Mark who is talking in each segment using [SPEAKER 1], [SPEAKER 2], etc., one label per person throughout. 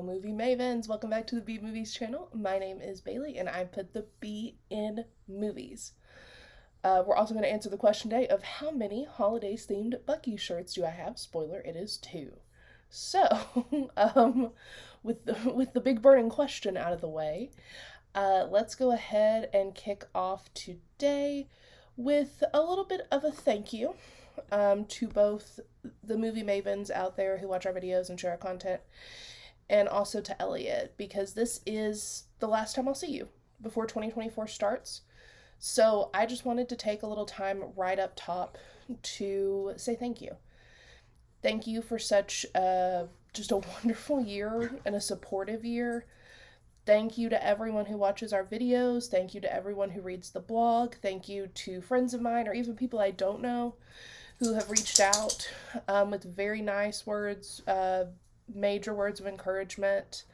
[SPEAKER 1] Movie Mavens, welcome back to the B Movies channel. My name is Bailey and I put the B in movies. We're also going to answer the question today of how many holidays themed Bucky shirts do I have? Spoiler, it is 2. So, with the big burning question out of the way, let's go ahead and kick off today with a little bit of a thank you to both the movie mavens out there who watch our videos and share our content, and also to Elliot, because this is the last time I'll see you before 2024 starts. So I just wanted to take a little time right up top to say thank you. Thank you for such just a wonderful year and a supportive year. Thank you to everyone who watches our videos. Thank you to everyone who reads the blog. Thank you to friends of mine or even people I don't know who have reached out with very nice words, major words of encouragement,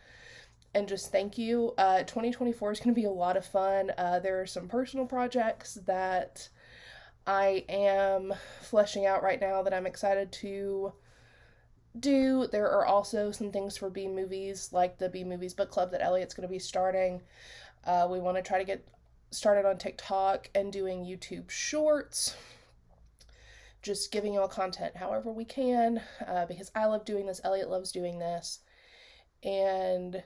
[SPEAKER 1] and just thank you. 2024 is going to be a lot of fun. There are some personal projects that I am fleshing out right now that I'm excited to do. There are also some things for B Movies, like the B Movies book club that Elliot's going to be starting. We want to try to get started on TikTok and doing YouTube shorts. Just giving you all content however we can, because I love doing this, Elliot loves doing this, and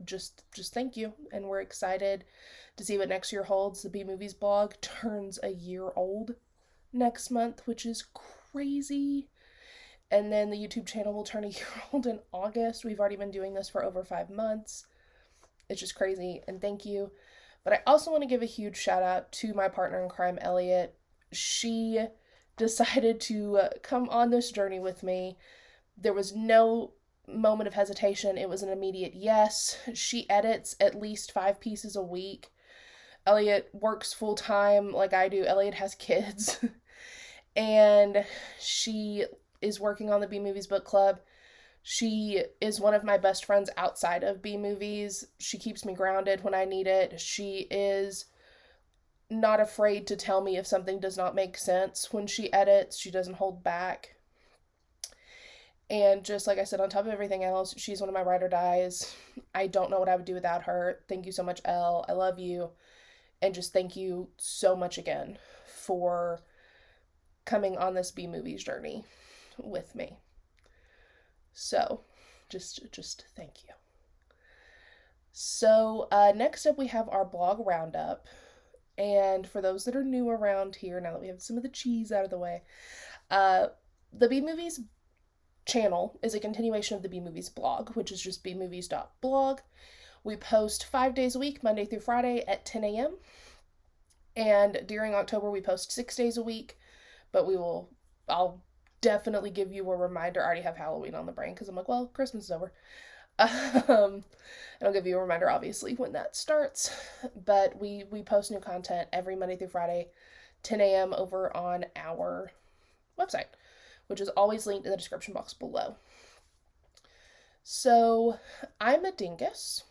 [SPEAKER 1] just thank you. And we're excited to see what next year holds. The B Movies blog turns a year old next month, which is crazy. And then the YouTube channel will turn a year old in August. We've already been doing this for over 5 months. It's just crazy, and thank you. But I also want to give a huge shout out to my partner in crime, Elliot. She decided to come on this journey with me. There was no moment of hesitation. It was an immediate yes. She edits at least 5 pieces a week. Elliot works full time like I do. Elliot has kids. And she is working on the B Movies book club. She is one of my best friends outside of B Movies. She keeps me grounded when I need it. She is not afraid to tell me if something does not make sense when she edits. She doesn't hold back. And just like I said, on top of everything else, she's one of my ride or dies. I don't know what I would do without her. Thank you so much, Elle. I love you. And just thank you so much again for coming on this B Movies journey with me. So, just thank you. So, next up we have our blog roundup. And for those that are new around here, now that we have some of the cheese out of the way, the B Movies channel is a continuation of the B Movies blog, which is just bmovies.blog. We post 5 days a week, Monday through Friday at 10 a.m. And during October, we post 6 days a week, but I'll definitely give you a reminder. I already have Halloween on the brain because I'm like, well, Christmas is over. And I'll give you a reminder, obviously, when that starts. But we post new content every Monday through Friday, 10 a.m. over on our website, which is always linked in the description box below. So, I'm a dingus,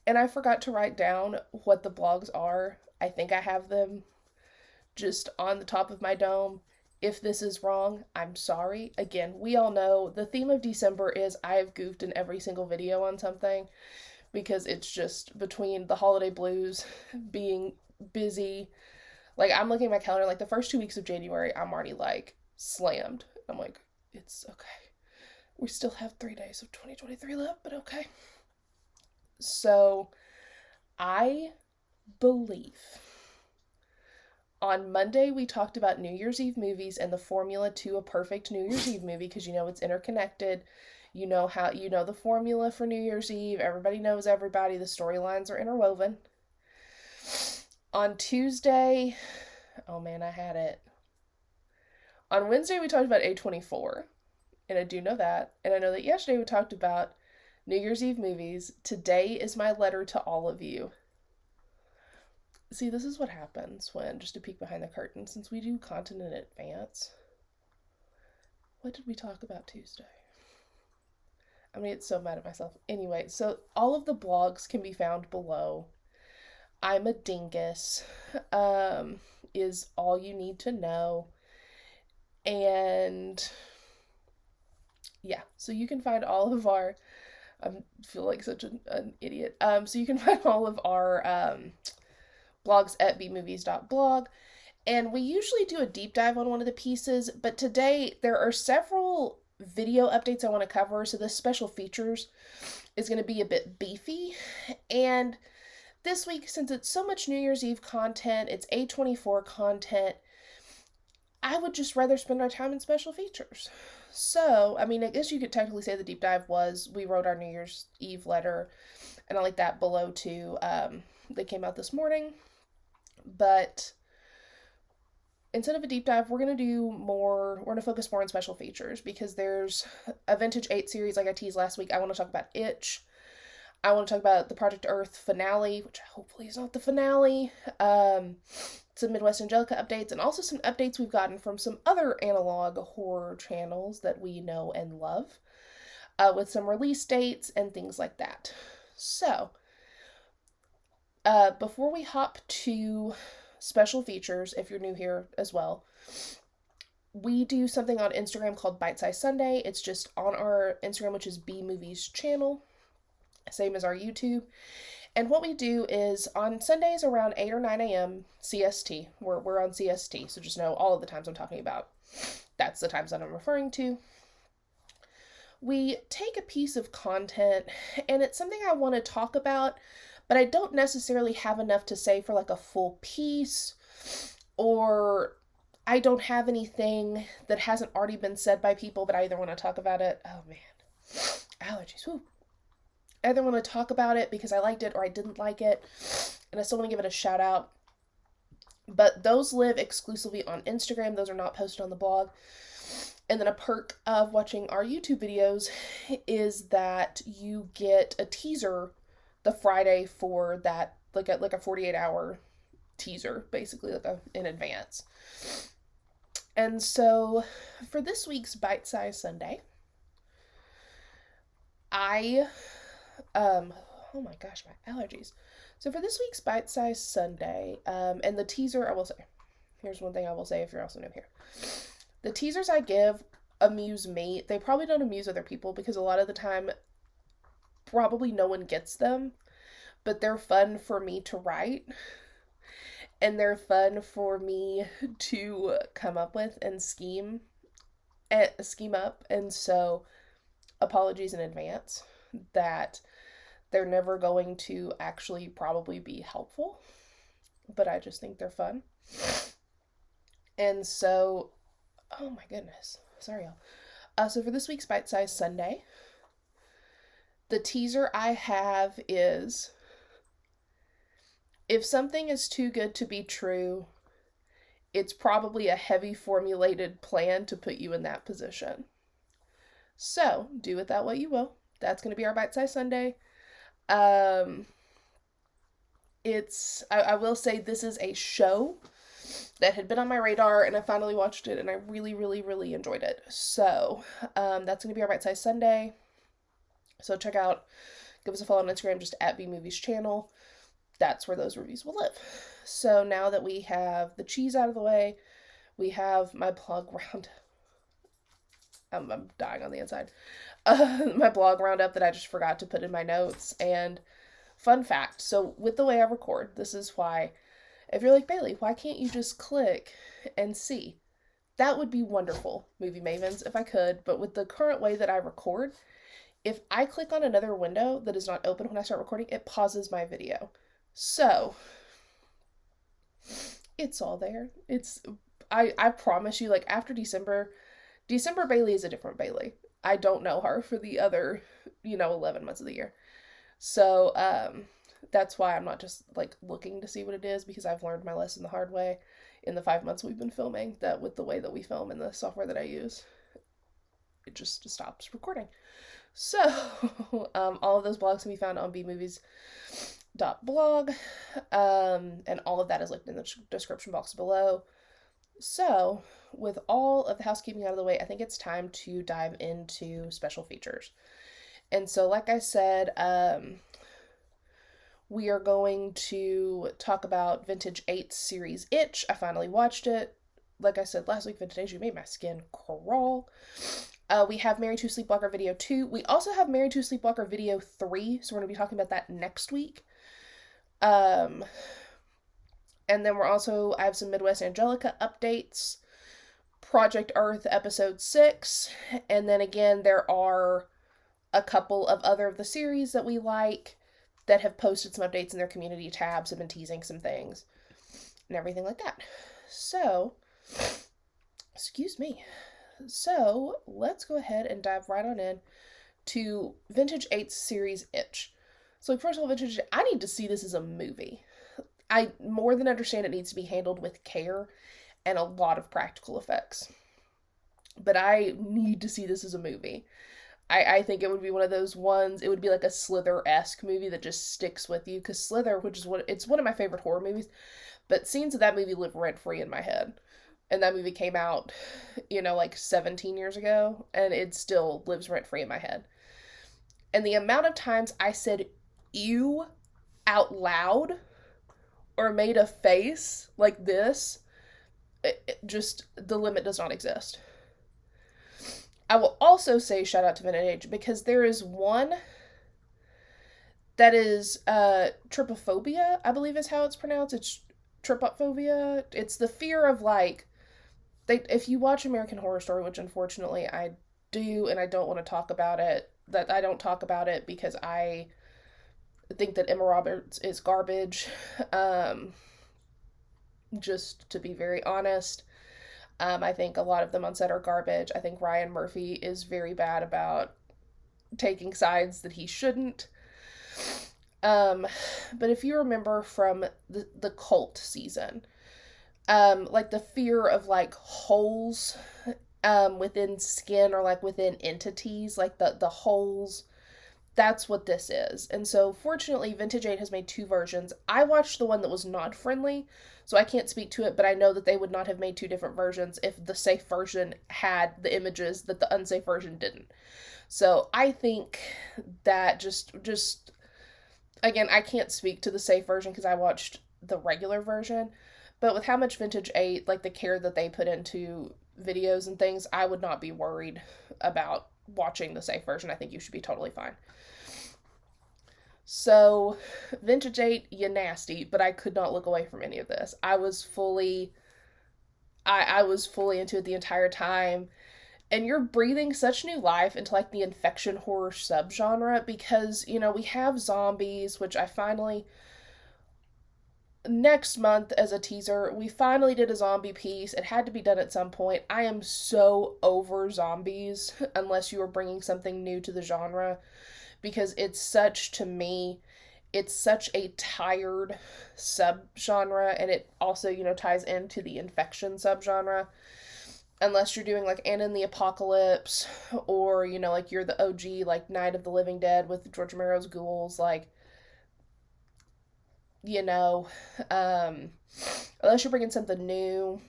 [SPEAKER 1] and I forgot to write down what the blogs are. I think I have them just on the top of my dome. If this is wrong, I'm sorry. Again, we all know the theme of December is I have goofed in every single video on something, because it's just between the holiday blues, being busy. Like, I'm looking at my calendar, like the first 2 weeks of January, I'm already like slammed. I'm like, it's okay. We still have 3 days of 2023 left, but okay. So, I believe on Monday, we talked about New Year's Eve movies and the formula to a perfect New Year's Eve movie, because you know it's interconnected. You know the formula for New Year's Eve. Everybody knows everybody. The storylines are interwoven. On Tuesday, oh man, I had it. On Wednesday, we talked about A24, and I do know that. And I know that yesterday we talked about New Year's Eve movies. Today is my letter to all of you. See, this is what happens when, just a peek behind the curtain, since we do content in advance. What did we talk about Tuesday? I'm gonna get so mad at myself. Anyway, so all of the blogs can be found below. I'm a dingus is all you need to know. And yeah, so you can find all of our I feel like such an idiot. So you can find all of our blogs at bmovies.blog. And we usually do a deep dive on one of the pieces, but today there are several video updates I want to cover, so this special features is going to be a bit beefy. And this week, since it's so much New Year's Eve content, it's A24 content, I would just rather spend our time in special features. So, I mean, I guess you could technically say the deep dive was we wrote our New Year's Eve letter, and I like that below too. They came out this morning, but instead of a deep dive, we're going to focus more on special features because there's a Vintage 8 series like I teased last week. I want to talk about Itch. I want to talk about the Project Earth finale, which hopefully is not the finale. Some Midwest Angelica updates, and also some updates we've gotten from some other analog horror channels that we know and love, with some release dates and things like that. So, before we hop to special features, if you're new here as well, we do something on Instagram called Bite Size Sunday. It's just on our Instagram, which is bmovies channel, same as our YouTube. And what we do is on Sundays around 8 or 9 a.m. CST, we're on CST, so just know all of the times I'm talking about, that's the times that I'm referring to. We take a piece of content, and it's something I want to talk about, but I don't necessarily have enough to say for like a full piece, or I don't have anything that hasn't already been said by people, but I either want to talk about it. Oh man, allergies. Whew. I either want to talk about it because I liked it or I didn't like it, and I still want to give it a shout out. But those live exclusively on Instagram. Those are not posted on the blog. And then a perk of watching our YouTube videos is that you get a teaser the Friday for that, like a 48-hour teaser, basically, in advance. And so for this week's Bite Size Sunday, oh my gosh, my allergies. So for this week's Bite Size Sunday, and the teaser, I will say, here's one thing I will say if you're also new here. The teasers I give amuse me. They probably don't amuse other people because a lot of the time, probably no one gets them, but they're fun for me to write, and they're fun for me to come up with and scheme up, and so apologies in advance that they're never going to actually probably be helpful, but I just think they're fun. And so, oh my goodness, sorry y'all. So for this week's Bite Size Sunday, the teaser I have is, if something is too good to be true, it's probably a heavy formulated plan to put you in that position. So, do with that what you will. That's going to be our Bite Size Sunday. I will say this is a show that had been on my radar, and I finally watched it, and I really, really, really enjoyed it. So, that's going to be our Bite Size Sunday. So check out, give us a follow on Instagram, just at bmovies channel. That's where those reviews will live. So now that we have the cheese out of the way, we have my blog round. I'm dying on the inside. My blog roundup that I just forgot to put in my notes. And fun fact, so with the way I record, this is why, if you're like, Bailey, why can't you just click and see? That would be wonderful, Movie Mavens, if I could. But with the current way that I record, if I click on another window that is not open when I start recording, it pauses my video. So, it's all there. I promise you, like, after December Bailey is a different Bailey. I don't know her for the other, 11 months of the year. So, that's why I'm not just, like, looking to see what it is, because I've learned my lesson the hard way in the 5 months we've been filming, that with the way that we film and the software that I use, it just stops recording. So, all of those blogs can be found on bmovies.blog, and all of that is linked in the description box below. So, with all of the housekeeping out of the way, I think it's time to dive into special features. And so, like I said, we are going to talk about Vintage 8 series Itch. I finally watched it. Like I said last week, Vintage 8 made my skin crawl. We have Married to Sleepwalker Video 2. We also have Married to Sleepwalker Video 3, so we're going to be talking about that next week. Um, and then I have some Midwest Angelica updates. Project Earth episode 6. And then again, there are a couple of other of the series that we like that have posted some updates in their community tabs, have been teasing some things and everything like that. So, excuse me. So, let's go ahead and dive right on in to Vintage 8's series Itch. So, first of all, Vintage, I need to see this as a movie. I more than understand it needs to be handled with care and a lot of practical effects. But I need to see this as a movie. I think it would be one of those ones, it would be like a Slither-esque movie that just sticks with you. Because Slither, it's one of my favorite horror movies, but scenes of that movie live rent-free in my head. And that movie came out, like 17 years ago, and it still lives rent-free in my head. And the amount of times I said ew out loud or made a face like this, just the limit does not exist. I will also say shout out to Vintage because there is one that is trypophobia, I believe is how it's pronounced. It's trypophobia. It's the fear of if you watch American Horror Story, which unfortunately I do, and I don't want to talk about it. That I don't talk about it because I think that Emma Roberts is garbage. Just to be very honest. I think a lot of them on set are garbage. I think Ryan Murphy is very bad about taking sides that he shouldn't. But if you remember from the cult season, the fear of holes within skin or within entities, the holes, that's what this is. And so fortunately Vintage 8 has made 2 versions. I watched the one that was not friendly, so I can't speak to it, but I know that they would not have made 2 different versions if the safe version had the images that the unsafe version didn't. So I think that just again, I can't speak to the safe version because I watched the regular version, but with how much Vintage 8, the care that they put into videos and things, I would not be worried about watching the safe version. I think you should be totally fine. So, Vintage 8, you nasty, but I could not look away from any of this. I was fully into it the entire time. And you're breathing such new life into the infection horror subgenre because, we have zombies, which I finally next month as a teaser, we finally did a zombie piece. It had to be done at some point. I am so over zombies unless you are bringing something new to the genre because to me, it's such a tired subgenre, and it also, ties into the infection subgenre. Unless you're doing Anna and the Apocalypse, or, you're the OG, Night of the Living Dead with George Romero's ghouls, unless you're bringing something new,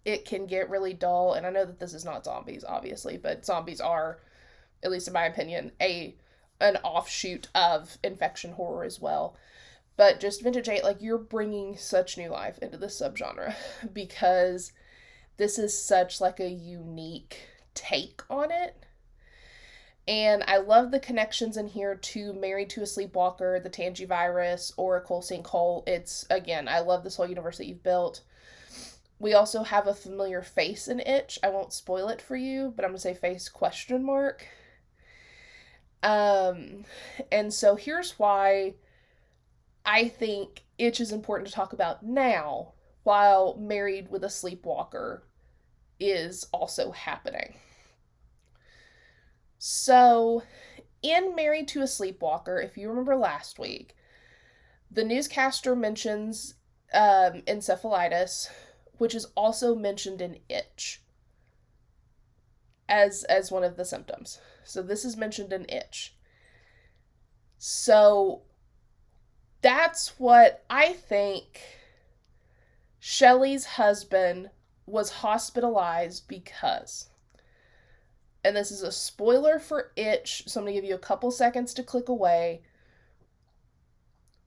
[SPEAKER 1] it can get really dull. And I know that this is not zombies, obviously, but zombies are, at least in my opinion, an offshoot of infection horror as well. But just Vintage 8, you're bringing such new life into this subgenre because this is such a unique take on it. And I love the connections in here to Married to a Sleepwalker, the Tangy Virus, Oracle, Sinkhole. It's, again, I love this whole universe that you've built. We also have a familiar face in Itch. I won't spoil it for you, but I'm going to say face ? And so here's why I think Itch is important to talk about now, while Married with a Sleepwalker is also happening. So, in Married to a Sleepwalker, if you remember last week, the newscaster mentions encephalitis, which is also mentioned in Itch as one of the symptoms. So this is mentioned in Itch. So that's what I think Shelley's husband was hospitalized because. And this is a spoiler for Itch, so I'm going to give you a couple seconds to click away.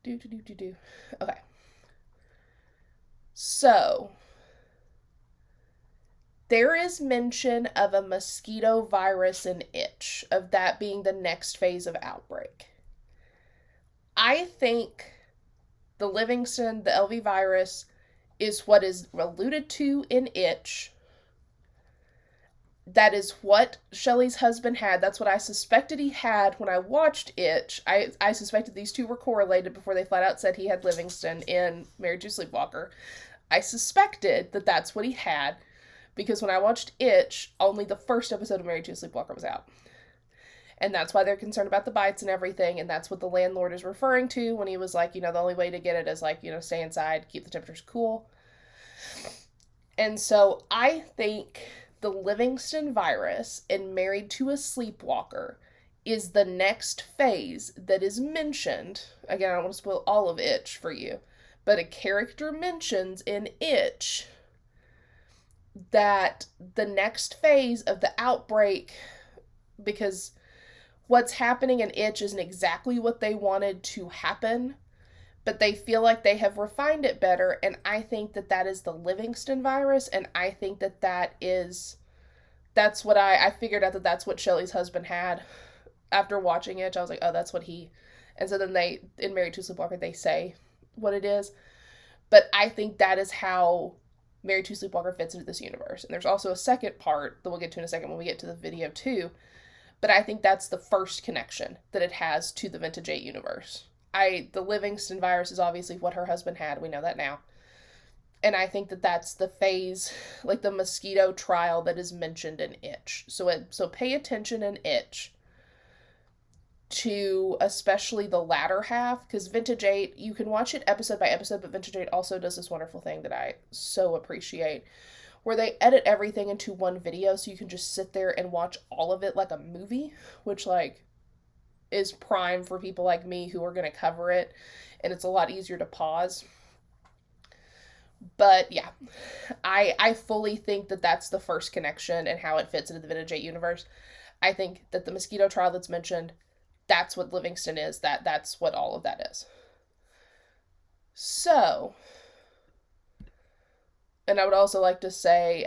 [SPEAKER 1] Okay. So, There is mention of a mosquito virus and itch, of that being the next phase of outbreak. I think the Livingston, the LV virus, is what is alluded to in itch. That is what Shelley's husband had. That's what I suspected he had when I watched Itch. I suspected these two were correlated before they flat out said he had Livingston in Married to Sleepwalker. I suspected that that's what he had because when I watched Itch, only the first episode of Married to Sleepwalker was out. And that's why they're concerned about the bites and everything. And that's what the landlord is referring to when he was like, the only way to get it is like, stay inside, keep the temperatures cool. And so I think the Livingston virus in Married to a Sleepwalker is the next phase that is mentioned. Again, I don't want to spoil all of Itch for you, but a character mentions in Itch that the next phase of the outbreak, because what's happening in Itch isn't exactly what they wanted to happen, but they feel like they have refined it better, and I think that that is the Livingston virus, and I think that that's what I figured out that that's what Shelley's husband had. After watching it, I was like, oh, that's what he, and so then they, in Married to Sleepwalker, they say what it is, but I think that is how Married to Sleepwalker fits into this universe, and there's also a second part that we'll get to in a second when we get to the video too, but I think that's the first connection that it has to the Vintage 8 universe. The Livingston virus is obviously what her husband had. We know that now. And I think that that's the phase, like the mosquito trial that is mentioned in Itch. So pay attention in Itch to especially the latter half, because Vintage 8, you can watch it episode by episode, but Vintage 8 also does this wonderful thing that I so appreciate, where they edit everything into one video so you can just sit there and watch all of it like a movie, which is prime for people like me who are going to cover it, and it's a lot easier to pause. But yeah, I fully think that that's the first connection and how it fits into the Vintage 8 universe. I think that the mosquito trial that's mentioned, that's what Livingston is. That's what all of that is. So, and I would also like to say,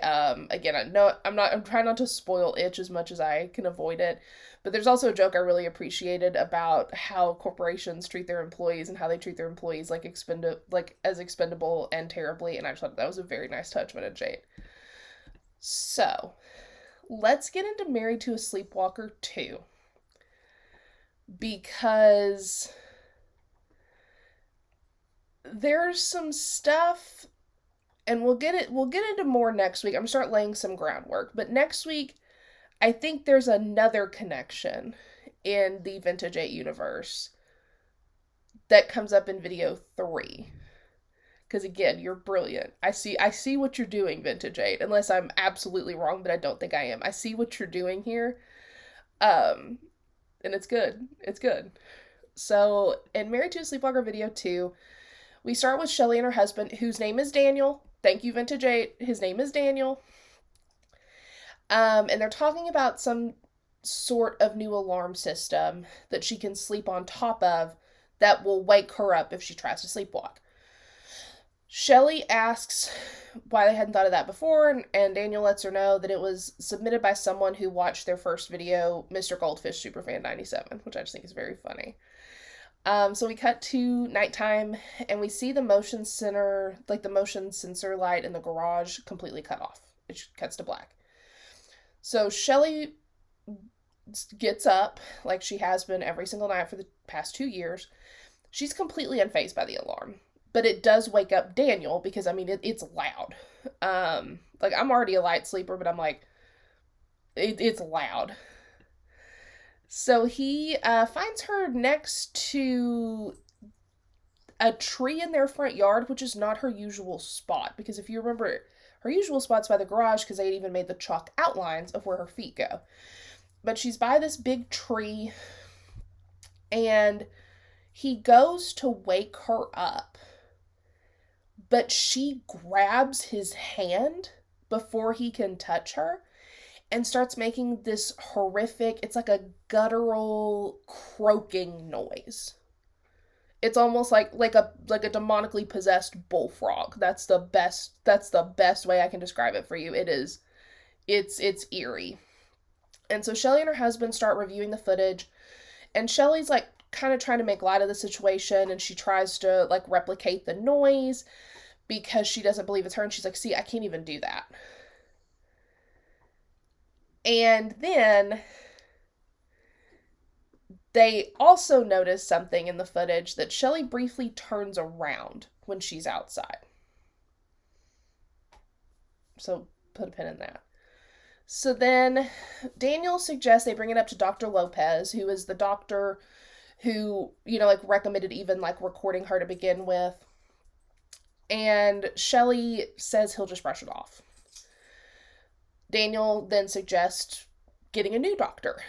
[SPEAKER 1] again, I'm trying not to spoil Itch as much as I can avoid it, but there's also a joke I really appreciated about how corporations treat their employees and how they treat their employees like as expendable and terribly, and I just thought that was a very nice touch by Jade. So, let's get into Married to a Sleepwalker 2, because there's some stuff, and we'll get into more next week. I'm gonna start laying some groundwork, but next week I think there's another connection in the Vintage 8 universe that comes up in video 3. Because again, you're brilliant. I see what you're doing, Vintage 8, unless I'm absolutely wrong, but I don't think I am. I see what you're doing here. And it's good. It's good. So, in Married to a Sleepwalker video 2, we start with Shelley and her husband, whose name is Daniel. Thank you, Vintage 8. His name is Daniel. And they're talking about some sort of new alarm system that she can sleep on top of that will wake her up if she tries to sleepwalk. Shelley asks why they hadn't thought of that before, and Daniel lets her know that it was submitted by someone who watched their first video, Mr. Goldfish Superfan 97, which I just think is very funny. So we cut to nighttime, and we see the motion sensor light in the garage completely cut off. It cuts to black. So Shelley gets up, like she has been every single night for the past 2 years. She's completely unfazed by the alarm, but it does wake up Daniel because, it's loud. I'm already a light sleeper, but I'm like, it's loud. So he finds her next to a tree in their front yard, which is not her usual spot, because if you remember, her usual spot's by the garage because they had even made the chalk outlines of where her feet go. But she's by this big tree, and he goes to wake her up, but she grabs his hand before he can touch her and starts making this horrific, it's like a guttural croaking noise. It's almost like a demonically possessed bullfrog. That's the best way I can describe it for you. It is It's eerie. And so Shelly and her husband start reviewing the footage, and Shelly's like kind of trying to make light of the situation, and she tries to like replicate the noise because she doesn't believe it's her, and she's like, see, I can't even do that. And then they also notice something in the footage, that Shelly briefly turns around when she's outside. So put a pin in that. So then Daniel suggests they bring it up to Dr. Lopez, who is the doctor who, like recommended even like recording her to begin with. And Shelly says he'll just brush it off. Daniel then suggests getting a new doctor,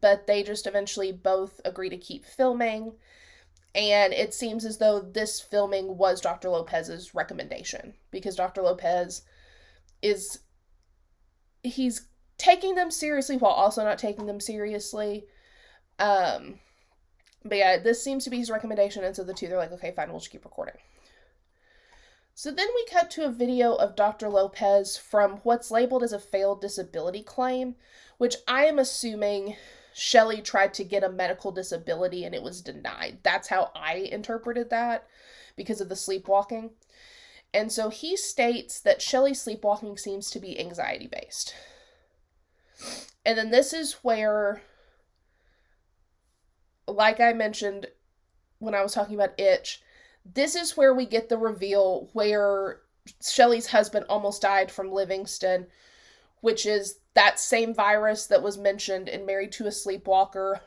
[SPEAKER 1] but they just eventually both agree to keep filming. And it seems as though this filming was Dr. Lopez's recommendation, because Dr. Lopez he's taking them seriously while also not taking them seriously. But yeah, this seems to be his recommendation, and so the two, they're like, okay, fine, we'll just keep recording. So then we cut to a video of Dr. Lopez from what's labeled as a failed disability claim, which I am assuming Shelly tried to get a medical disability and it was denied. That's how I interpreted that because of the sleepwalking. And so he states that Shelly's sleepwalking seems to be anxiety-based. And then this is where, like I mentioned when I was talking about Itch, this is where we get the reveal where Shelly's husband almost died from Livingston, which is that same virus that was mentioned in Married to a Sleepwalker,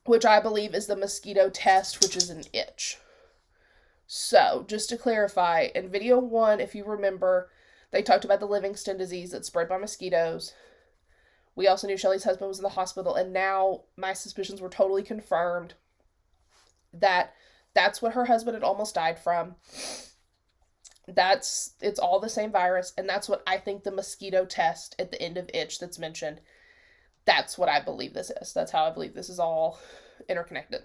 [SPEAKER 1] which I believe is the mosquito test, which is an itch. So, just to clarify, in video 1, if you remember, they talked about the Livingston disease that's spread by mosquitoes. We also knew Shelly's husband was in the hospital, and now my suspicions were totally confirmed that that's what her husband had almost died from. It's all the same virus, and that's what I think the mosquito test at the end of Itch that's mentioned, that's what I believe this is. That's how I believe this is all interconnected.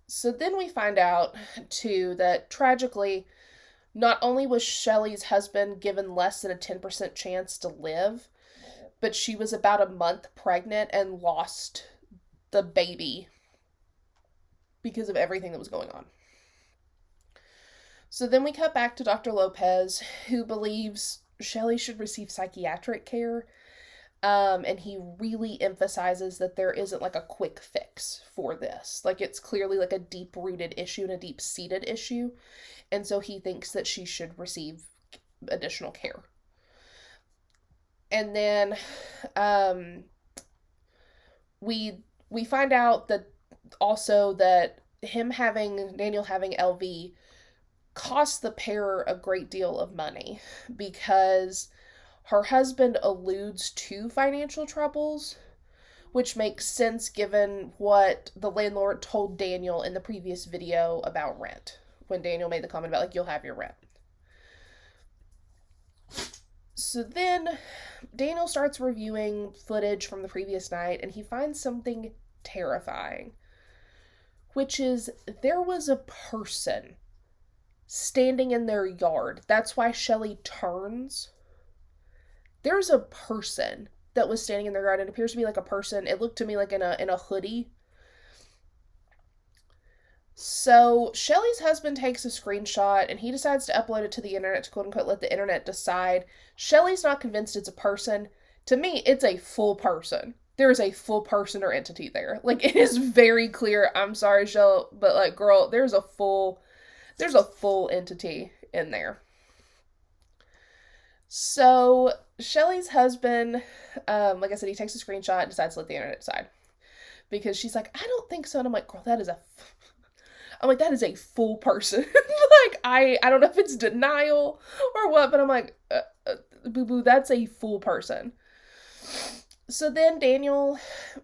[SPEAKER 1] So then we find out, too, that tragically, not only was Shelly's husband given less than a 10% chance to live, but she was about a month pregnant and lost the baby because of everything that was going on. So then we cut back to Dr. Lopez, who believes Shelly should receive psychiatric care, and he really emphasizes that there isn't like a quick fix for this. Like, it's clearly like a deep-rooted issue and a deep-seated issue, and so he thinks that she should receive additional care. And then we find out that also that Daniel having LV cost the pair a great deal of money, because her husband alludes to financial troubles, which makes sense given what the landlord told Daniel in the previous video about rent, when Daniel made the comment about, like, you'll have your rent. So then Daniel starts reviewing footage from the previous night, and he finds something terrifying, which is there was a person standing in their yard. That's why Shelly turns. There's a person that was standing in their yard. It appears to be like a person. It looked to me like in a hoodie. So Shelly's husband takes a screenshot and he decides to upload it to the internet to quote unquote let the internet decide. Shelly's not convinced it's a person. To me, it's a full person. There is a full person or entity there. Like, it is very clear. I'm sorry, Shelly, but like, girl, there's a full entity in there. So Shelly's husband, like I said, he takes a screenshot and decides to let the internet decide, because she's like, I don't think so. And I'm like, girl, that is a full person. Like, I don't know if it's denial or what, but I'm like, boo-boo, that's a full person. So then Daniel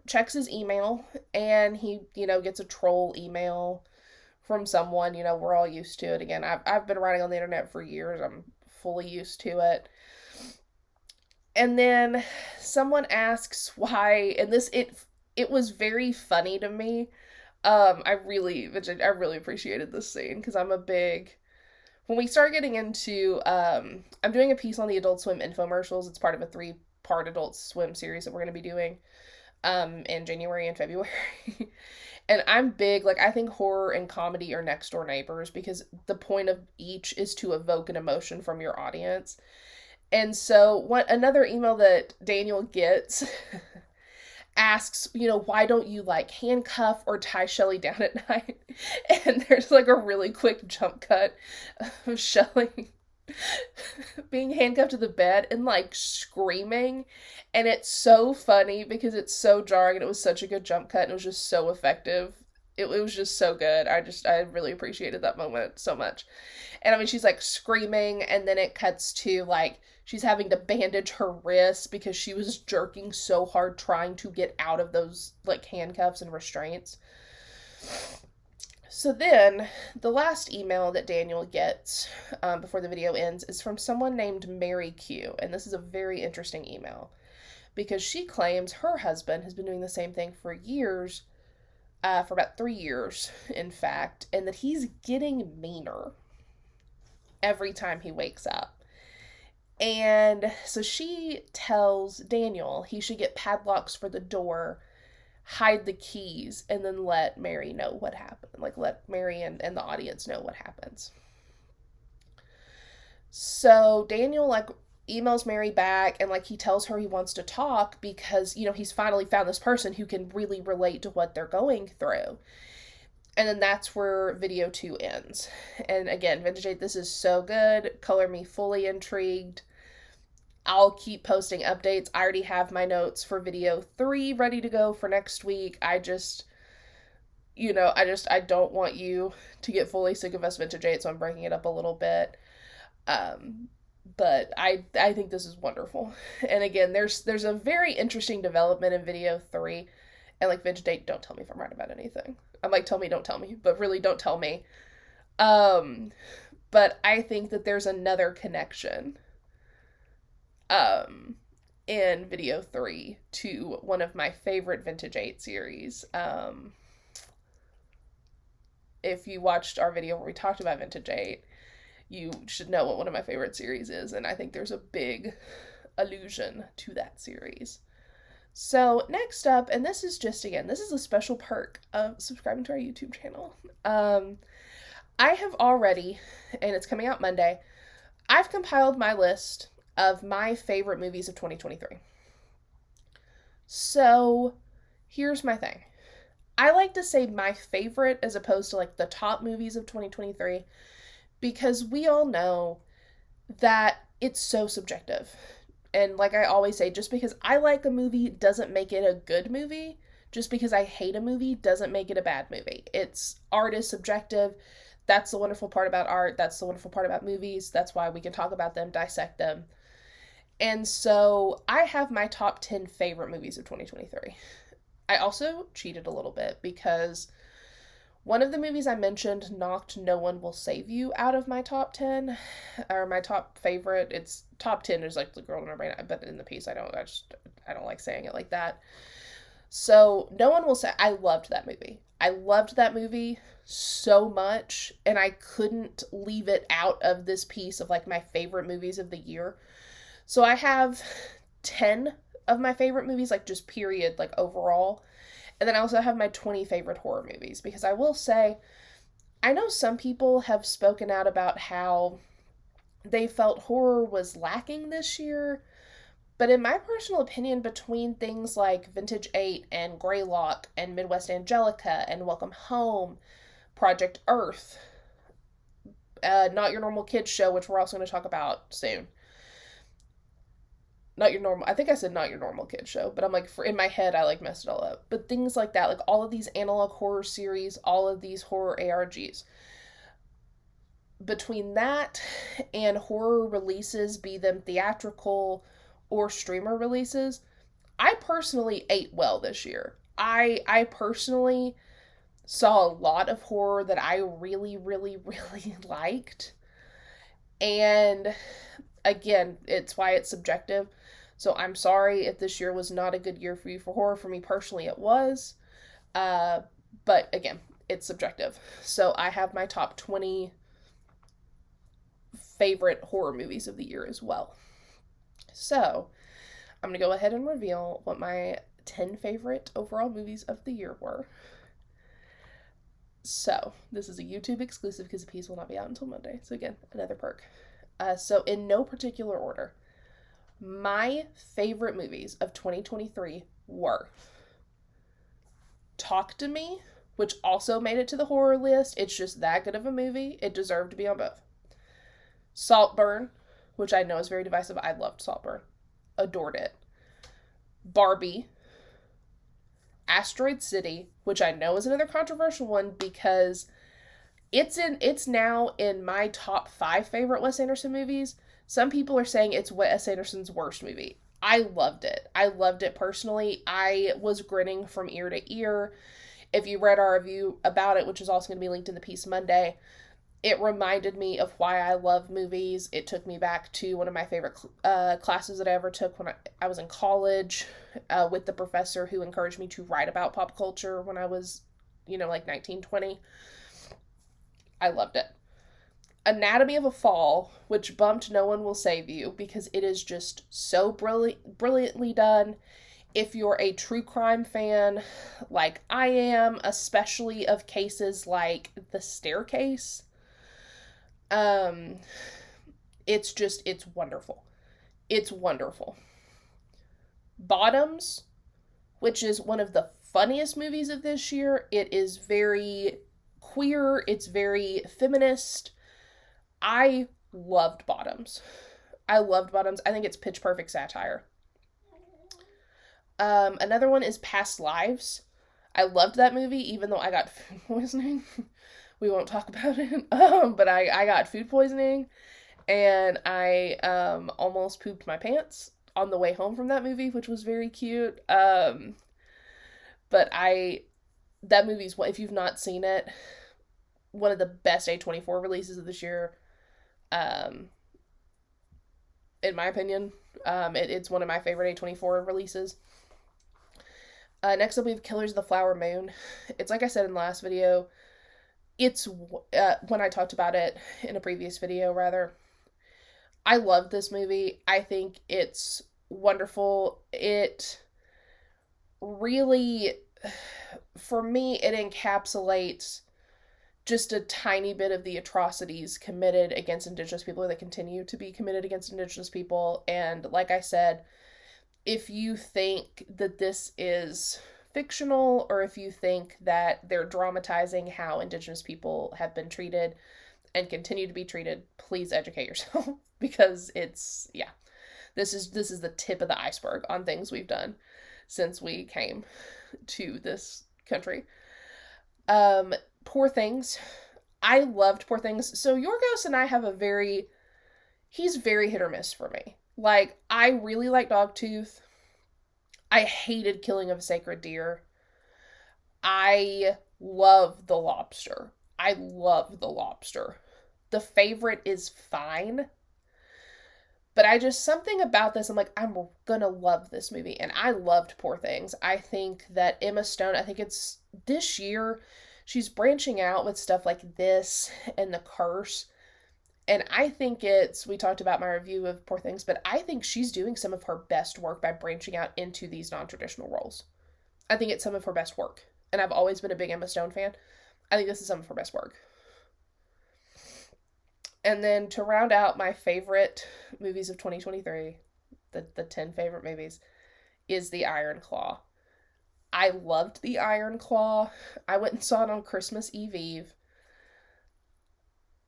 [SPEAKER 1] checks his email, and he, gets a troll email from someone. We're all used to it. Again, I've been writing on the internet for years. I'm fully used to it. And then someone asks why, and it was very funny to me. I really appreciated this scene, because I'm a big when we start getting into, I'm doing a piece on the Adult Swim infomercials. It's part of a 3-part Adult Swim series that we're going to be doing in January and February. And I'm big, like, I think horror and comedy are next door neighbors because the point of each is to evoke an emotion from your audience. And so, another email that Daniel gets asks, why don't you like handcuff or tie Shelly down at night? And there's like a really quick jump cut of Shelly being handcuffed to the bed and like screaming. And it's so funny because it's so jarring and it was such a good jump cut and it was just so effective. It was just so good. I really appreciated that moment so much. And I mean, she's like screaming, and then it cuts to like she's having to bandage her wrists because she was jerking so hard trying to get out of those like handcuffs and restraints. So then, the last email that Daniel gets before the video ends is from someone named Mary Q. And this is a very interesting email because she claims her husband has been doing the same thing for years, for about 3 years, in fact, and that he's getting meaner every time he wakes up. And so she tells Daniel he should get padlocks for the door, hide the keys, and then let Mary know what happened. Like, let Mary and the audience know what happens. So Daniel, like, emails Mary back and, like, he tells her he wants to talk because, he's finally found this person who can really relate to what they're going through. And then that's where video 2 ends. And again, Vintage 8, this is so good. Color me fully intrigued. I'll keep posting updates. I already have my notes for video 3 ready to go for next week. I don't want you to get fully sick of us Vintage 8, so I'm breaking it up a little bit. But I think this is wonderful. And again, there's a very interesting development in video 3. And like, Vintage 8, don't tell me if I'm right about anything. I'm like, tell me, don't tell me, but really don't tell me. But I think that there's another connection in video 3 to one of my favorite Vintage 8 series. If you watched our video where we talked about Vintage 8, you should know what one of my favorite series is, and I think there's a big allusion to that series. So next up, and this is a special perk of subscribing to our YouTube channel. I have already, and it's coming out Monday, I've compiled my list of my favorite movies of 2023. So here's my thing. I like to say my favorite as opposed to like the top movies of 2023 because we all know that it's so subjective. And like I always say, just because I like a movie doesn't make it a good movie. Just because I hate a movie doesn't make it a bad movie. Art is subjective. That's the wonderful part about art. That's the wonderful part about movies. That's why we can talk about them, dissect them. And so I have my top 10 favorite movies of 2023. I also cheated a little bit because one of the movies I mentioned knocked No One Will Save You out of my top 10, or my top favorite. It's top 10 is like the girl in my brain, but in the piece I don't like saying it like that. So No One Will Say, I loved that movie. I loved that movie so much, and I couldn't leave it out of this piece of like my favorite movies of the year. So I have 10 of my favorite movies, like just period, like overall. And then I also have my 20 favorite horror movies, because I will say, I know some people have spoken out about how they felt horror was lacking this year, but in my personal opinion, between things like Vintage 8 and Greylock and Midwest Angelica and Welcome Home, Project Earth, Not Your Normal Kids Show, which we're also going to talk about soon. I think I said Not Your Normal Kids Show, but I'm like, in my head, I like messed it all up. But things like that, like all of these analog horror series, all of these horror ARGs. Between that and horror releases, be them theatrical or streamer releases, I personally ate well this year. I personally saw a lot of horror that I really, really, really liked. And again, it's why it's subjective. So I'm sorry if this year was not a good year for you for horror. For me personally, it was. But again, it's subjective. So I have my top 20 favorite horror movies of the year as well. So, I'm going to go ahead and reveal what my 10 favorite overall movies of the year were. So, this is a YouTube exclusive because the piece will not be out until Monday. So, again, another perk. So, in no particular order, my favorite movies of 2023 were Talk to Me, which also made it to the horror list. It's just that good of a movie. It deserved to be on both. Saltburn, which I know is very divisive. I loved Saltburn. Adored it. Barbie. Asteroid City, which I know is another controversial one because it's now in my top 5 favorite Wes Anderson movies. Some people are saying it's Wes Anderson's worst movie. I loved it. I loved it personally. I was grinning from ear to ear. If you read our review about it, which is also going to be linked in the piece Monday, it reminded me of why I love movies. It took me back to one of my favorite classes that I ever took when I was in college with the professor who encouraged me to write about pop culture when I was, like 19, 20. I loved it. Anatomy of a Fall, which bumped No One Will Save You because it is just so brilliantly done. If you're a true crime fan like I am, especially of cases like The Staircase, it's wonderful. It's wonderful. Bottoms, which is one of the funniest movies of this year. It is very queer. It's very feminist. I loved Bottoms. I think it's pitch perfect satire. Another one is Past Lives. I loved that movie, even though I got food poisoning. We won't talk about it. But I got food poisoning, and I almost pooped my pants on the way home from that movie, which was very cute. But that movie's, if you've not seen it, one of the best A24 releases of this year. In my opinion, it's one of my favorite A24 releases. Next up, we have Killers of the Flower Moon. It's like I said in the last video. It's when I talked about it in a previous video, rather. I love this movie. I think it's wonderful. It really, for me, it encapsulates just a tiny bit of the atrocities committed against Indigenous people that continue to be committed against Indigenous people. And like I said, if you think that this is fictional, or if you think that they're dramatizing how Indigenous people have been treated and continue to be treated, please educate yourself because this is the tip of the iceberg on things we've done since we came to this country. Poor Things. I loved Poor Things. So Yorgos and I have he's very hit or miss for me. Like, I really like Dogtooth. I hated Killing of a Sacred Deer. I love The Lobster. The Favorite is fine. But something about this, I'm like, I'm gonna love this movie. And I loved Poor Things. I think that Emma Stone, I think it's this year, she's branching out with stuff like this and The Curse. And I think we talked about my review of Poor Things, but I think she's doing some of her best work by branching out into these non-traditional roles. I think it's some of her best work. And I've always been a big Emma Stone fan. I think this is some of her best work. And then to round out my favorite movies of 2023, the 10 favorite movies, is The Iron Claw. I loved The Iron Claw. I went and saw it on Christmas Eve.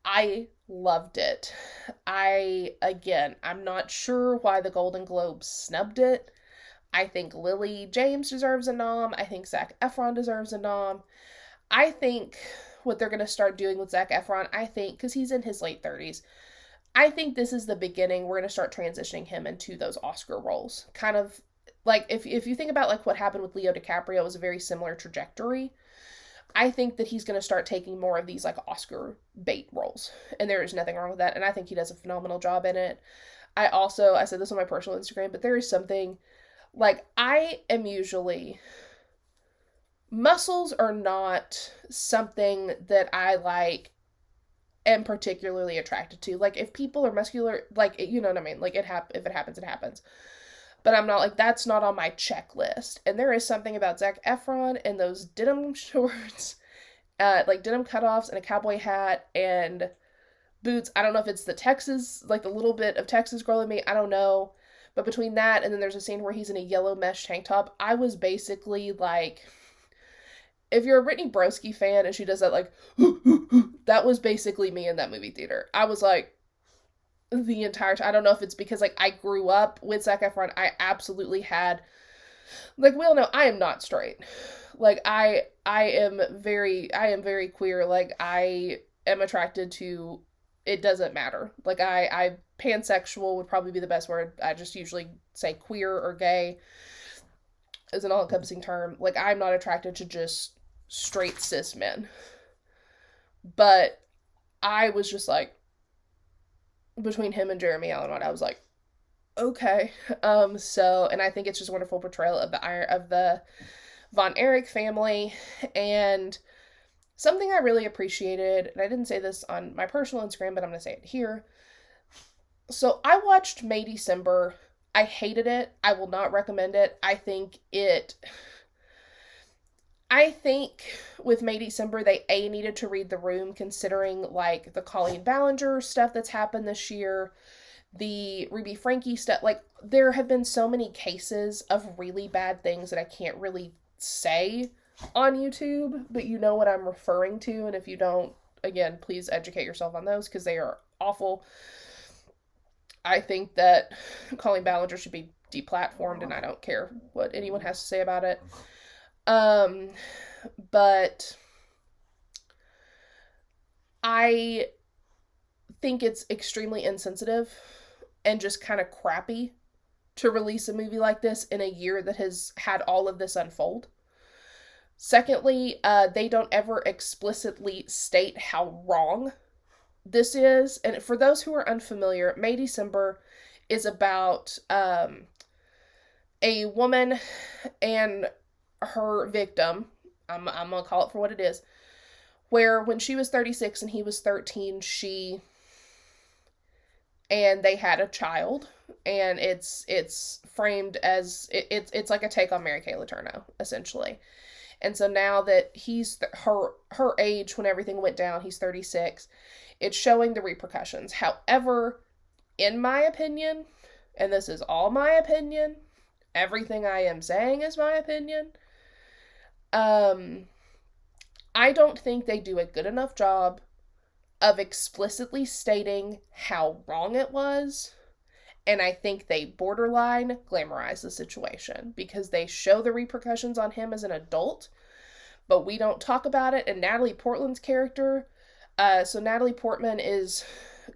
[SPEAKER 1] I loved it. I'm not sure why the Golden Globes snubbed it. I think Lily James deserves a nom. I think Zac Efron deserves a nom. I think what they're going to start doing with Zac Efron, because he's in his late 30s, I think this is the beginning. We're going to start transitioning him into those Oscar roles. Kind of like, if you think about like what happened with Leo DiCaprio, it was a very similar trajectory. I think that he's going to start taking more of these like Oscar bait roles. And there is nothing wrong with that. And I think he does a phenomenal job in it. I said this on my personal Instagram, but there is something, like, muscles are not something that I like am particularly attracted to. Like, if people are muscular, like, you know what I mean? Like, if it happens, it happens. But I'm not like, that's not on my checklist. And there is something about Zac Efron and those denim shorts, like denim cutoffs and a cowboy hat and boots. I don't know if it's the Texas, like the little bit of Texas girl in me. I don't know. But between that and then there's a scene where he's in a yellow mesh tank top, I was basically like, if you're a Brittany Broski fan and she does that, like, that was basically me in that movie theater. I was like, the entire time. I don't know if it's because, like, I grew up with Zac Efron. I absolutely had, like, we all know I am not straight. Like, I am very queer. Like, I am attracted to, it doesn't matter. Like, I pansexual would probably be the best word. I just usually say queer or gay as an all-encompassing term. Like, I'm not attracted to just straight cis men. But I was just like, between him and Jeremy Allen White, I was like, okay. So, and I think it's just a wonderful portrayal of the Von Erich family. And something I really appreciated, and I didn't say this on my personal Instagram, but I'm going to say it here. So I watched May December. I hated it. I will not recommend it. I think with May December, they needed to read the room, considering, like, the Colleen Ballinger stuff that's happened this year, the Ruby Frankie stuff. Like, there have been so many cases of really bad things that I can't really say on YouTube, but you know what I'm referring to, and if you don't, again, please educate yourself on those, because they are awful. I think that Colleen Ballinger should be deplatformed, and I don't care what anyone has to say about it. But I think it's extremely insensitive and just kind of crappy to release a movie like this in a year that has had all of this unfold. Secondly, they don't ever explicitly state how wrong this is. And for those who are unfamiliar, May December is about a woman and her victim. I'm gonna call it for what it is. Where when she was 36 and he was 13, they had a child, and it's framed as it's like a take on Mary Kay Letourneau, essentially. And so now that he's her age when everything went down, he's 36. It's showing the repercussions. However, in my opinion, and this is all my opinion, everything I am saying is my opinion, I don't think they do a good enough job of explicitly stating how wrong it was. And I think they borderline glamorize the situation, because they show the repercussions on him as an adult, but we don't talk about it. And Natalie Portman's character, so Natalie Portman is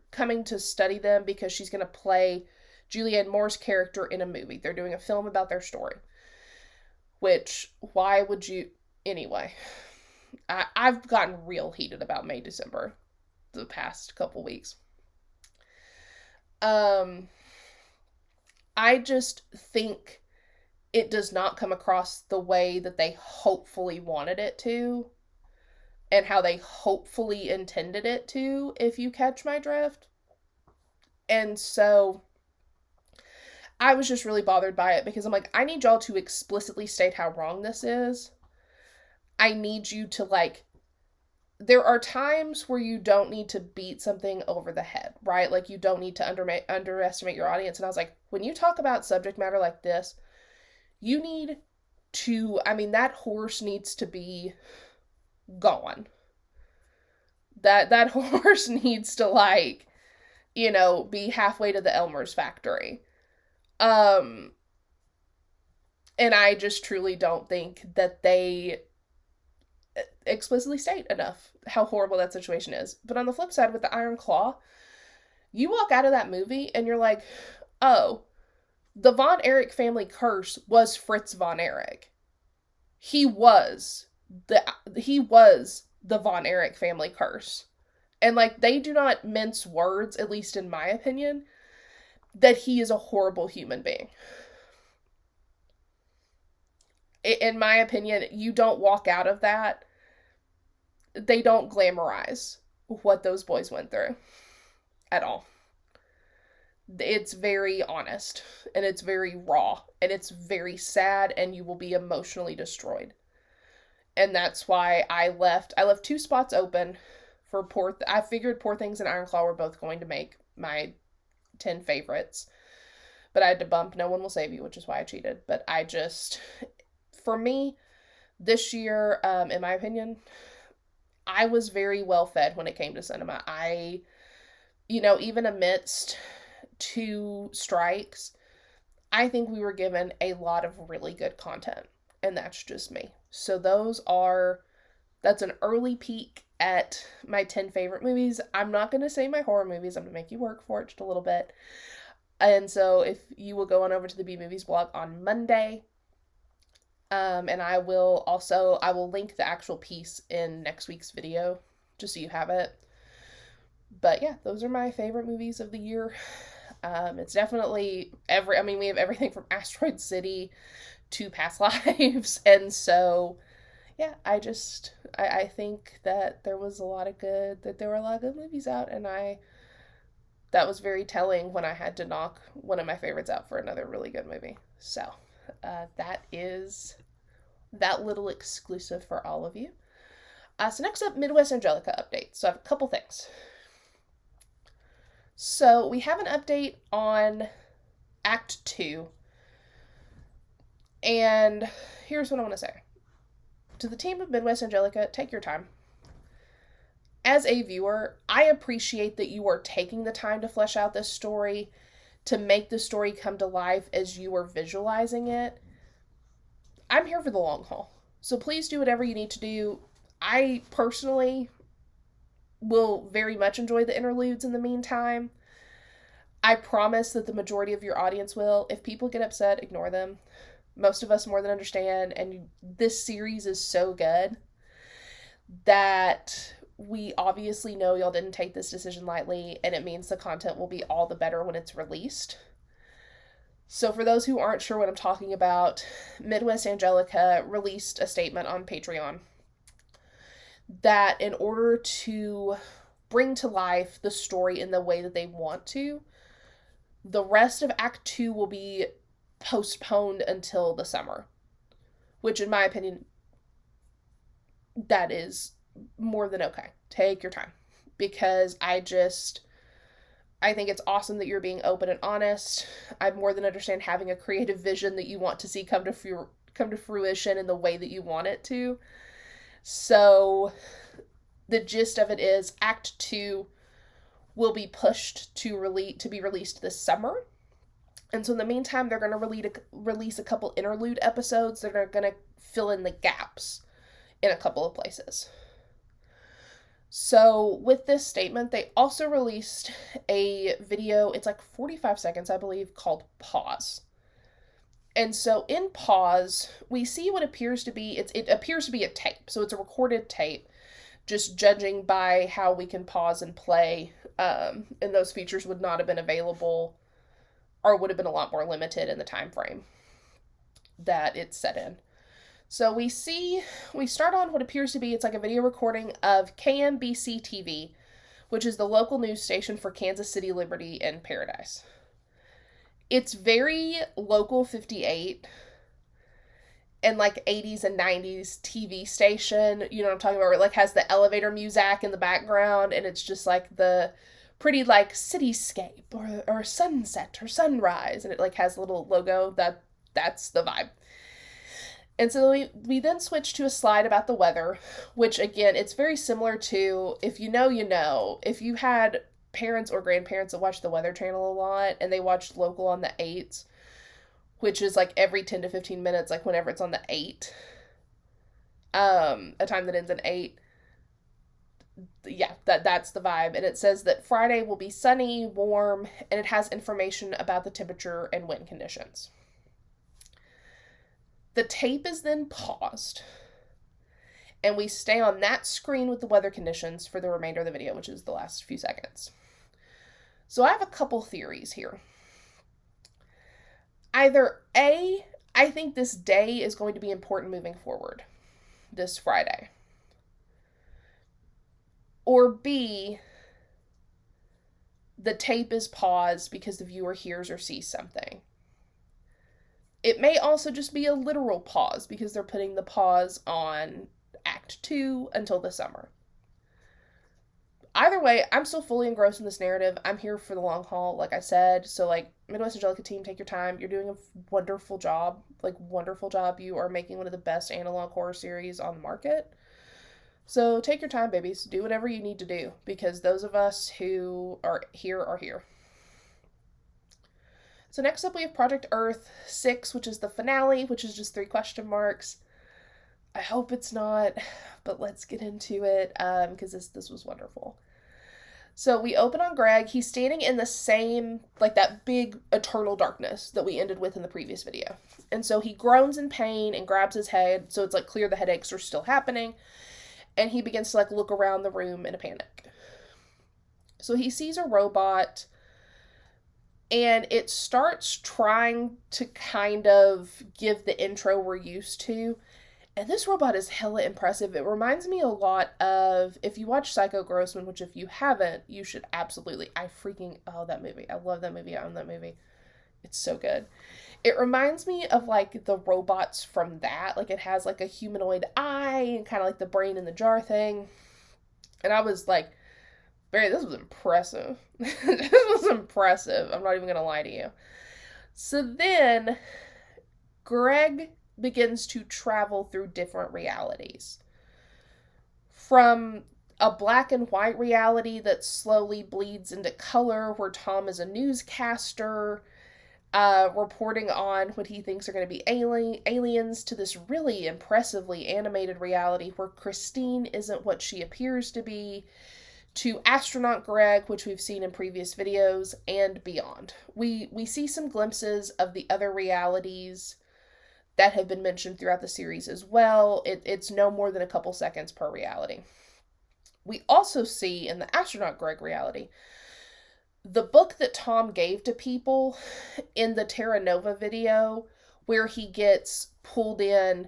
[SPEAKER 1] coming to study them because she's going to play Julianne Moore's character in a movie. They're doing a film about their story. Which, why would you... Anyway, I've gotten real heated about May December the past couple weeks. I just think it does not come across the way that they hopefully wanted it to, and how they hopefully intended it to, if you catch my drift. And so I was just really bothered by it, because I'm like, I need y'all to explicitly state how wrong this is. I need you to, like, there are times where you don't need to beat something over the head, right? Like, you don't need to underestimate your audience. And I was like, when you talk about subject matter like this, you need to, I mean, that horse needs to be gone. That horse needs to, like, you know, be halfway to the Elmer's factory. And I just truly don't think that they explicitly state enough how horrible that situation is. But on the flip side, with the Iron Claw, you walk out of that movie and you're like, oh, the Von Erich family curse was Fritz Von Erich. He was the Von Erich family curse. And, like, they do not mince words, at least in my opinion, that he is a horrible human being. In my opinion, you don't walk out of that. They don't glamorize what those boys went through at all. It's very honest, and it's very raw, and it's very sad, and you will be emotionally destroyed. And that's why I left 2 spots open for I figured Poor Things and Ironclaw were both going to make my 10 favorites. But I had to bump No One Will Save You, which is why I cheated. But for me, this year, in my opinion, I was very well fed when it came to cinema. Even amidst 2 strikes, I think we were given a lot of really good content. And that's just me. So that's an early peek at my 10 favorite movies. I'm not going to say my horror movies. I'm going to make you work for it just a little bit. And so if you will go on over to the bmovies blog on Monday, and I will link the actual piece in next week's video, just so you have it. But yeah, those are my favorite movies of the year. It's definitely we have everything from Asteroid City to Past Lives. And so, yeah, I think that there were a lot of good movies out, and that was very telling when I had to knock one of my favorites out for another really good movie. So, that is that little exclusive for all of you. So next up, Midwest Angelica update. So I have a couple things. So we have an update on Act 2. And here's what I want to say. To the team of Midwest Angelica, take your time. As a viewer, I appreciate that you are taking the time to flesh out this story, to make the story come to life as you are visualizing it. I'm here for the long haul. So please do whatever you need to do. I personally will very much enjoy the interludes in the meantime. I promise that the majority of your audience will. If people get upset, ignore them. Most of us more than understand, and this series is so good that we obviously know y'all didn't take this decision lightly, and it means the content will be all the better when it's released. So for those who aren't sure what I'm talking about, Midwest Angelica released a statement on Patreon that in order to bring to life the story in the way that they want to, the rest of Act 2 will be postponed until the summer, which in my opinion, that is more than okay. Take your time, because I think it's awesome that you're being open and honest. I more than understand having a creative vision that you want to see come to fruition in the way that you want it to. So the gist of it is Act 2 will be pushed to be released this summer. And so in the meantime, they're going to release a couple interlude episodes that are going to fill in the gaps in a couple of places. So with this statement, they also released a video, it's like 45 seconds, I believe, called Pause. And so in Pause, we see what appears to be, it appears to be a tape. So it's a recorded tape, just judging by how we can pause and play. And those features would not have been available, or would have been a lot more limited in the time frame that it's set in. So we start on what appears to be, it's like a video recording of KMBC TV, which is the local news station for Kansas City, Liberty, and Paradise. It's very local 58 and like 80s and 90s TV station, you know what I'm talking about, where it like has the elevator music in the background, and it's just like the pretty like cityscape or sunset or sunrise, and it like has a little logo. That's the vibe. And so we then switch to a slide about the weather, which again, it's very similar to, if you know, you know, if you had parents or grandparents that watched the Weather Channel a lot and they watched local on the 8s, which is like every 10 to 15 minutes, like whenever it's on the 8, a time that ends in 8. Yeah, that's the vibe. And it says that Friday will be sunny, warm, and it has information about the temperature and wind conditions. The tape is then paused, and we stay on that screen with the weather conditions for the remainder of the video, which is the last few seconds. So I have a couple theories here. Either A, I think this day is going to be important moving forward, this Friday. Or B, the tape is paused because the viewer hears or sees something. It may also just be a literal pause because they're putting the pause on Act 2 until the summer. Either way, I'm still fully engrossed in this narrative. I'm here for the long haul, like I said. So, like, Midwest Angelica team, take your time. You're doing a wonderful job. Like, wonderful job. You are making one of the best analog horror series on the market. So, take your time, babies. Do whatever you need to do because those of us who are here are here. So, next up, we have Project Earth 6, which is the finale, which is just 3 question marks. I hope it's not, but let's get into it because this was wonderful. So we open on Greg. He's standing in the same, like that big eternal darkness that we ended with in the previous video. And so he groans in pain and grabs his head. So it's like clear the headaches are still happening. And he begins to like look around the room in a panic. So he sees a robot and it starts trying to kind of give the intro we're used to. And this robot is hella impressive. It reminds me a lot of, if you watch Psycho Grossman, which if you haven't, you should absolutely. That movie. I love that movie. I own that movie. It's so good. It reminds me of like the robots from that. Like it has like a humanoid eye and kind of like the brain in the jar thing. And I was like, Barry, this was impressive. This was impressive. I'm not even going to lie to you. So then Greg begins to travel through different realities. From a black and white reality that slowly bleeds into color, where Tom is a newscaster, reporting on what he thinks are going to be aliens, to this really impressively animated reality where Christine isn't what she appears to be, to astronaut Greg, which we've seen in previous videos, and beyond. We see some glimpses of the other realities that have been mentioned throughout the series as well. It's no more than a couple seconds per reality. We also see in the astronaut Greg reality, the book that Tom gave to people in the Terra Nova video, where he gets pulled in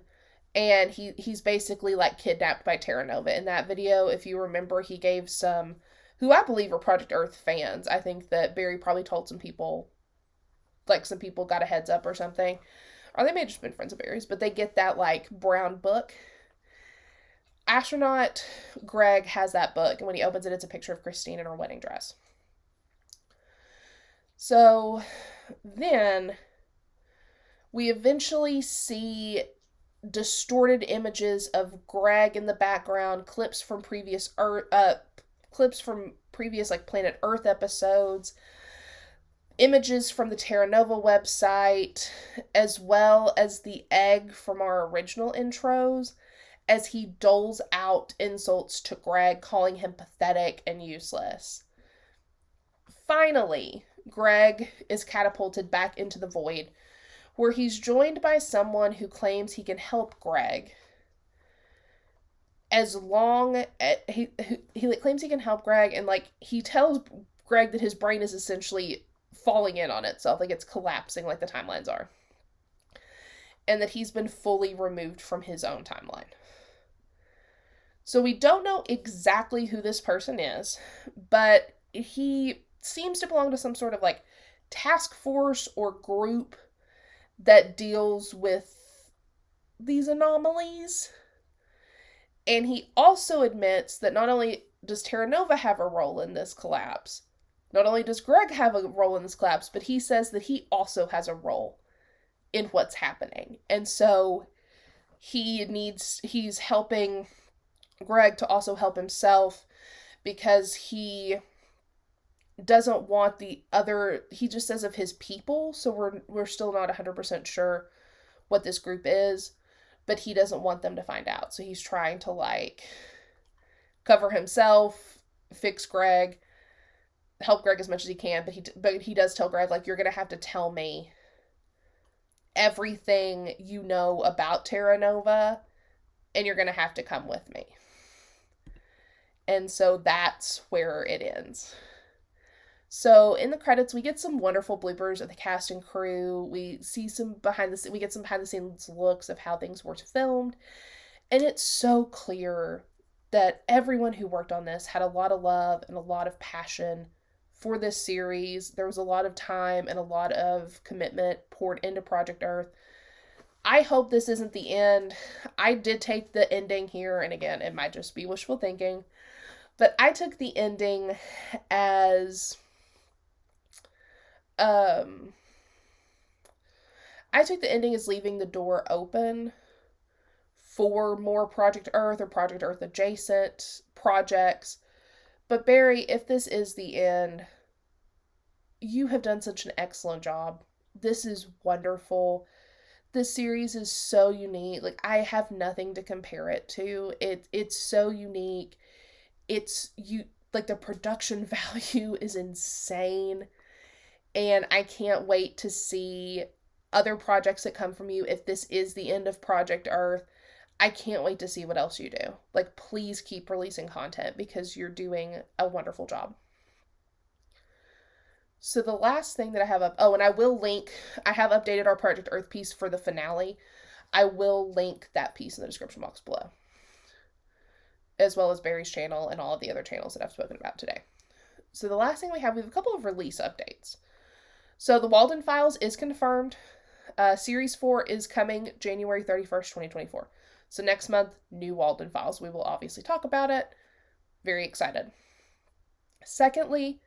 [SPEAKER 1] and he's basically like kidnapped by Terra Nova. In that video, if you remember, he gave some, who I believe are Project Earth fans. I think that Barry probably told some people, like some people got a heads up or something. Or they may have just been friends of Barry's, but they get that, like, brown book. Astronaut Greg has that book, and when he opens it, it's a picture of Christine in her wedding dress. So, then, we eventually see distorted images of Greg in the background, clips from previous, like, Planet Earth episodes, images from the Terra Nova website, as well as the egg from our original intros, as he doles out insults to Greg, calling him pathetic and useless. Finally, Greg is catapulted back into the void, where he's joined by someone who claims he can help Greg. As long as he claims he can help Greg, and like he tells Greg that his brain is essentially falling in on itself, like it's collapsing like the timelines are, and that he's been fully removed from his own timeline. So we don't know exactly who this person is, but he seems to belong to some sort of like task force or group that deals with these anomalies. And he also admits that not only does Terra Nova have a role in this collapse, not only does Greg have a role in this collapse, but he says that he also has a role in what's happening. And so he's helping Greg to also help himself, because he doesn't want the other, he just says of his people, so we're still not 100% sure what this group is, but he doesn't want them to find out. So he's trying to like cover himself, fix Greg, help Greg as much as he can, but he does tell Greg, like, you're gonna have to tell me everything you know about Terra Nova, and you're gonna have to come with me. And so that's where it ends. So in the credits, we get some wonderful bloopers of the cast and crew. We get some behind the scenes looks of how things were filmed, and it's so clear that everyone who worked on this had a lot of love and a lot of passion for this series. There was a lot of time and a lot of commitment poured into Project Earth. I hope this isn't the end. I did take the ending here, and again, it might just be wishful thinking, but I took the ending as um I took the ending as leaving the door open for more Project Earth or Project Earth adjacent projects. But Barry, if this is the end, you have done such an excellent job. This is wonderful. This series is so unique. Like, I have nothing to compare it to. It's so unique. It's you like the production value is insane, and I can't wait to see other projects that come from you. If this is the end of Project Earth, I can't wait to see what else you do. Like, please keep releasing content because you're doing a wonderful job. So the last thing that I have up, oh, and I will link, I have updated our Project Earth piece for the finale. I will link that piece in the description box below, as well as Barry's channel and all of the other channels that I've spoken about today. So the last thing we have a couple of release updates. So the Walden Files is confirmed. Series 4 is coming January 31st, 2024. So next month, new Walden Files. We will obviously talk about it. Very excited. Secondly,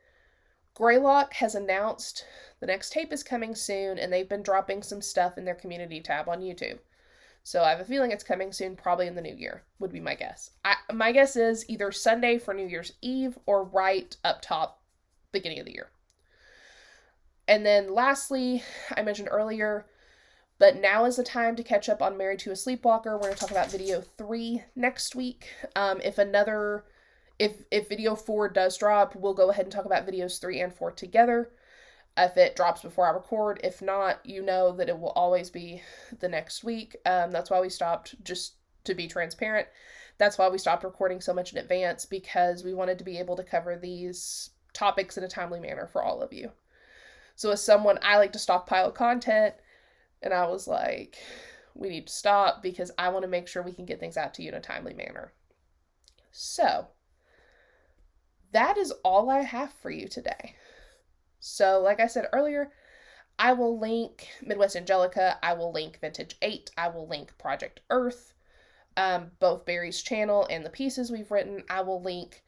[SPEAKER 1] Greylock has announced the next tape is coming soon, and they've been dropping some stuff in their community tab on YouTube. So I have a feeling it's coming soon, probably in the new year, would be my guess. My guess is either Sunday for New Year's Eve or right up top, beginning of the year. And then lastly, I mentioned earlier, but now is the time to catch up on Married to a Sleepwalker. We're going to talk about video 3 next week. If video 4 does drop, we'll go ahead and talk about videos 3 and 4 together. If it drops before I record. If not, you know that it will always be the next week. That's why we stopped, just to be transparent. That's why we stopped recording so much in advance, because we wanted to be able to cover these topics in a timely manner for all of you. So as someone, I like to stockpile content, and I was like, we need to stop because I want to make sure we can get things out to you in a timely manner. So that is all I have for you today. So like I said earlier, I will link Midwest Angelica, I will link Vintage 8, I will link Project Earth, both Barry's channel and the pieces we've written. I will link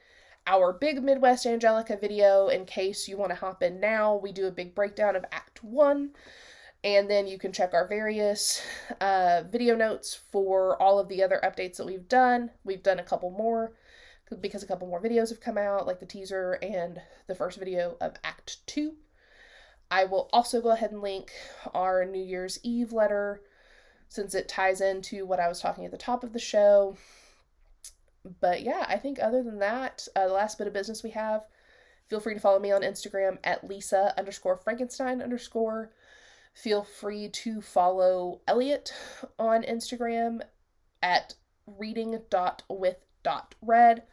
[SPEAKER 1] our big Midwest Angelica video in case you want to hop in now. We do a big breakdown of Act 1, and then you can check our various video notes for all of the other updates that we've done. We've done a couple more because a couple more videos have come out, like the teaser and the first video of Act 2. I will also go ahead and link our New Year's Eve letter, since it ties into what I was talking at the top of the show. But yeah, I think other than that, the last bit of business we have, feel free to follow me on Instagram at Lisa_Frankenstein_. Feel free to follow Elliot on Instagram at reading.with.red.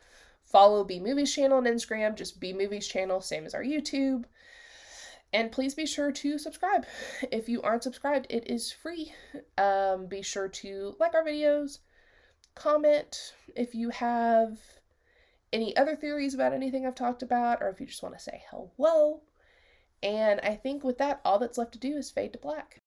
[SPEAKER 1] Follow bmovies channel on Instagram, just bmovies channel, same as our YouTube. And please be sure to subscribe. If you aren't subscribed, it is free. Be sure to like our videos, comment if you have any other theories about anything I've talked about, or if you just want to say hello. And I think with that, all that's left to do is fade to black.